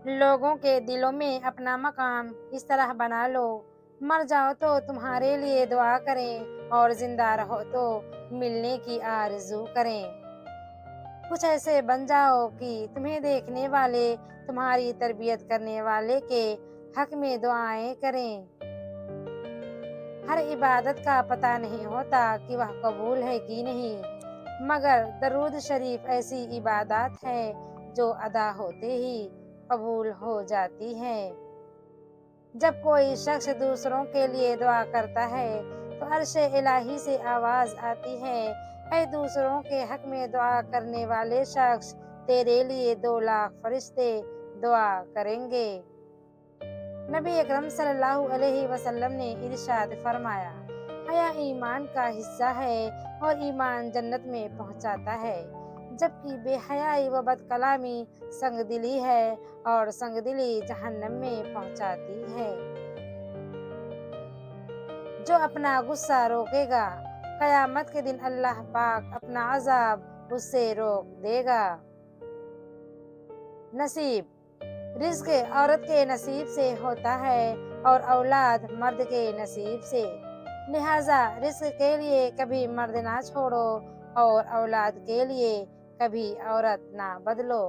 لوگوں کے دلوں میں اپنا مقام اس طرح بنا لو، مر جاؤ تو تمہارے لیے دعا کریں اور زندہ رہو تو ملنے کی آرزو کریں۔ کچھ ایسے بن جاؤ کہ تمہیں دیکھنے والے تمہاری تربیت کرنے والے کے حق میں دعائیں کریں۔ ہر عبادت کا پتہ نہیں ہوتا کہ وہ قبول ہے کہ نہیں، مگر درود شریف ایسی عبادات ہے جو ادا ہوتے ہی قبول ہو جاتی ہے۔ جب کوئی شخص دوسروں کے لیے دعا کرتا ہے تو عرش الہی سے آواز آتی ہے، اے دوسروں کے حق میں دعا کرنے والے شخص، تیرے لیے 2 لاکھ فرشتے دعا کریں گے۔ نبی اکرم صلی اللہ علیہ وسلم نے ارشاد فرمایا، حیا ایمان کا حصہ ہے اور ایمان جنت میں پہنچاتا ہے، جبکہ بے حیائی و بد کلامی سنگ دلی ہے اور سنگ دلی جہنم میں پہنچاتی ہے۔ جو اپنا غصہ روکے گا، قیامت کے دن اللہ پاک اپنا عذاب اس سے روک دے گا۔ نصیب، رزق عورت کے نصیب سے ہوتا ہے اور اولاد مرد کے نصیب سے، لہٰذا رزق کے لیے کبھی مرد نہ چھوڑو اور اولاد کے لیے کبھی عورت نہ بدلو۔